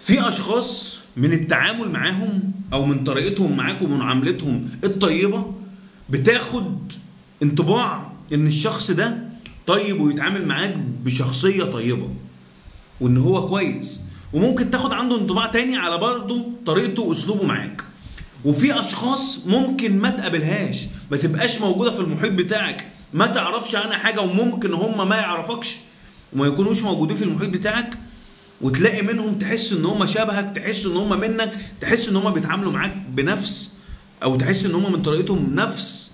في اشخاص من التعامل معاهم او من طريقتهم معاك ومعاملتهم الطيبه بتاخد انطباع ان الشخص ده طيب ويتعامل معاك بشخصيه طيبه وان هو كويس، وممكن تاخد عنده انطباع تاني على برضه طريقته واسلوبه معاك. وفي اشخاص ممكن ما تقابلهاش، ما تبقاش موجوده في المحيط بتاعك، ما تعرفش عنها حاجه، وممكن هم ما يعرفكش وما يكونوش موجودين في المحيط بتاعك، وتلاقي منهم تحس ان هم شبهك، تحس ان هم منك، تحس ان هم بيتعاملوا معاك بنفس، او تحس ان هم من طريقتهم نفس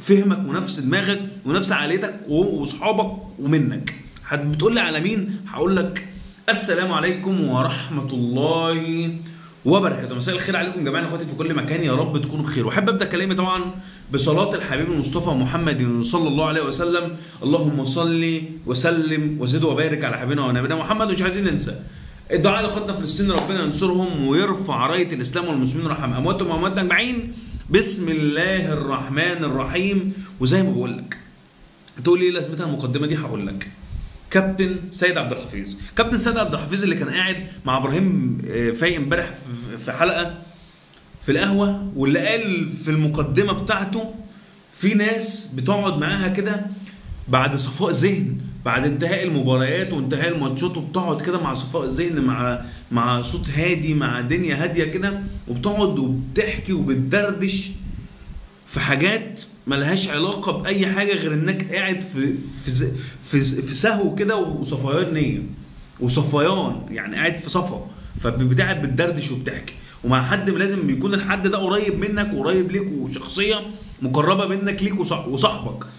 فهمك ونفس دماغك ونفس عقليتك واصحابك ومنك. بتقول لي على مين؟ هقول لك السلام عليكم ورحمه الله وبركاته. مساء الخير عليكم جميعا اخواتي في كل مكان، يا رب تكونوا بخير. واحب ابدا كلامي طبعا بصلاه الحبيب المصطفى محمد صلى الله عليه وسلم. اللهم صل وسلم وزد وبارك على حبيبنا ونبينا محمد. ومش عايزين ننسى الدعاء لاخواتنا في فلسطين، ربنا ينصرهم ويرفع رايه الاسلام والمسلمين ويرحم امواتهم وامواتنا اجمعين. بسم الله الرحمن الرحيم. وزي ما بقول لك، تقول لي ايه لازمتها المقدمه دي؟ هقول لك. كابتن سيد عبد الحفيظ، كابتن سيد عبد الحفيظ اللي كان قاعد مع ابراهيم فايق امبارح في حلقه في القهوه، واللي قال في المقدمه بتاعته في ناس بتقعد معاها كده بعد صفاء ذهن، بعد انتهاء المباريات وانتهاء الماتشات، وبتقعد كده مع صفاء ذهن، مع صوت هادي، مع دنيا هاديه كده، وبتقعد وبتحكي وبتدردش في حاجات ملهاش علاقه باي حاجه غير انك قاعد في سهو كده وصفيان نيه وصفيان، يعني قاعد في صفا، فبتقعد بتدردش وبتحكي ومع حد لازم يكون الحد ده قريب منك وقريب ليك وشخصيه مقربه منك ليك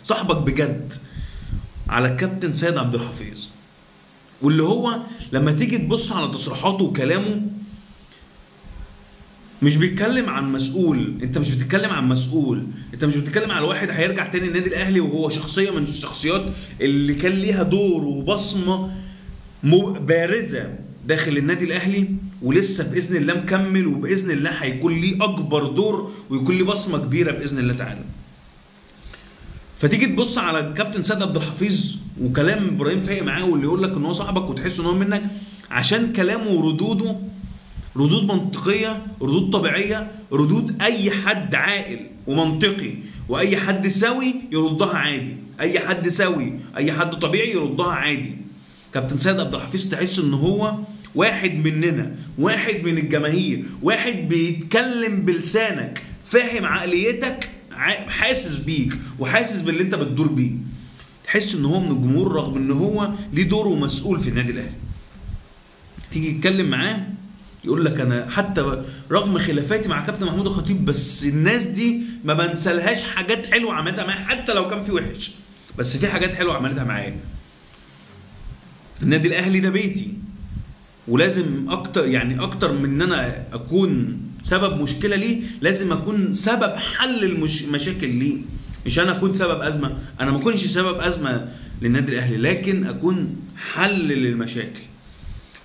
صاحبك بجد، على الكابتن سيد عبد الحفيظ. واللي هو لما تيجي تبص على تصريحاته وكلامه مش بيتكلم عن مسؤول، انت مش بتتكلم عن مسؤول، انت مش بتتكلم على واحد هيرجع تاني النادي الاهلي وهو شخصيه من الشخصيات اللي كان ليها دور وبصمه بارزه داخل النادي الاهلي، ولسه باذن الله مكمل، وباذن الله هيكون ليه اكبر دور ويكون ليه بصمه كبيره باذن الله تعالى. فتيجي تبص على الكابتن سيد عبد الحفيظ وكلام ابراهيم فايق معاه، واللي يقول لك ان هو صاحبك وتحس ان هو منك عشان كلامه وردوده ردود منطقيه، ردود طبيعيه، ردود اي حد عاقل ومنطقي واي حد سوي يردها عادي، اي حد سوي اي حد طبيعي يردها عادي. كابتن سيد عبد الحفيظ تحس ان هو واحد مننا، واحد من الجماهير، واحد بيتكلم بلسانك، فاهم عقليتك، حاسس بيك وحاسس باللي انت بتدور بيه. تحس ان هو من الجمهور رغم ان هو ليه دور ومسؤول في النادي الاهلي. تيجي تتكلم معاه يقول لك انا حتى رغم خلافاتي مع كابتن محمود الخطيب، بس الناس دي ما بنسالهاش حاجات حلوه عملتها معايا، حتى لو كان في وحش بس في حاجات حلوه عملتها معايا. النادي الاهلي ده بيتي، ولازم اكتر من ان انا اكون سبب مشكله ليه، لازم اكون سبب حل المشاكل ليه. مش انا اكون سبب ازمه، انا ما اكونش سبب ازمه للنادي الاهلي، لكن اكون حل للمشاكل.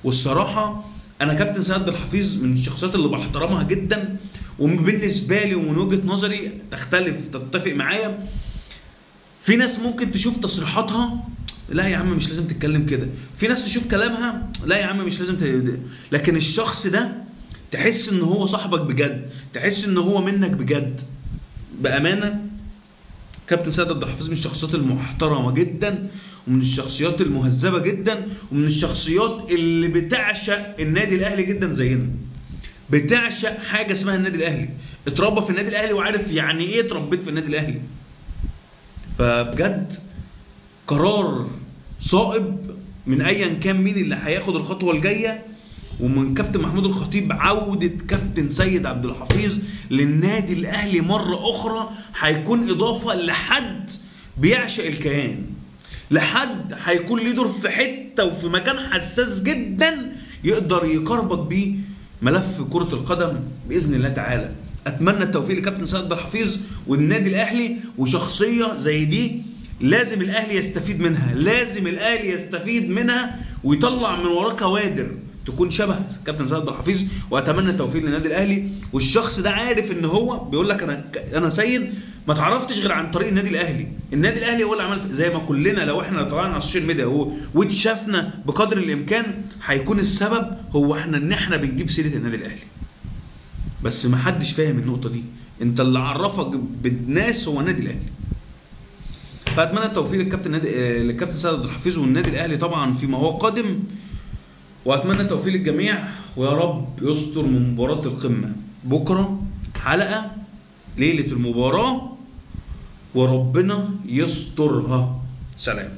والصراحه انا كابتن سيد عبد الحفيظ من الشخصيات اللي بحترمها جدا، وبالنسبه لي ومن وجهه نظري تتفق معايا. في ناس ممكن تشوف تصريحاتها لا يا عم مش لازم تتكلم كده، في ناس تشوف كلامها لا يا عم مش لازم لكن الشخص ده تحس ان هو صاحبك بجد، تحس ان هو منك بجد. بامانه كابتن سيد عبد الحفيظ من الشخصيات المحترمه جدا، ومن الشخصيات المهذبه جدا، ومن الشخصيات اللي بتعشق النادي الاهلي جدا زينا. بتعشق حاجه اسمها النادي الاهلي، اتربى في النادي الاهلي وعارف يعني ايه اتربيت في النادي الاهلي. فبجد قرار صائب من ايا كان مين اللي هياخد الخطوه الجايه، ومن كابتن محمود الخطيب عوده كابتن سيد عبد الحفيظ للنادي الاهلي مره اخرى هيكون اضافه لحد بيعشق الكيان، لحد هيكون ليه دور في حته وفي مكان حساس جدا يقدر يقربك بيه ملف كره القدم باذن الله تعالى. اتمنى التوفيق لكابتن سيد عبد الحفيظ والنادي الاهلي، وشخصيه زي دي لازم الاهلي يستفيد منها، لازم الاهلي يستفيد منها ويطلع من وراه كوادر تكون شبه كابتن سيد عبد الحفيظ، واتمنى التوفيق للنادي الاهلي. والشخص ده عارف ان هو بيقول لك انا سيد ما اتعرفتش غير عن طريق النادي الاهلي. النادي الاهلي هو اللي عمل، زي ما كلنا لو احنا طلعنا على السوشيال ميديا واتشافنا بقدر الامكان هيكون السبب هو ان احنا بنجيب سيره النادي الاهلي. بس ما حدش فاهم النقطه دي، انت اللي عرفك بالناس هو النادي الاهلي. فاتمنى التوفيق للكابتن سيد عبد الحفيظ والنادي الاهلي طبعا فيما هو قادم، واتمنى التوفيق للجميع، ويا رب يستر من مباراه القمه. بكره حلقه ليله المباراه وربنا يسترها. سلام.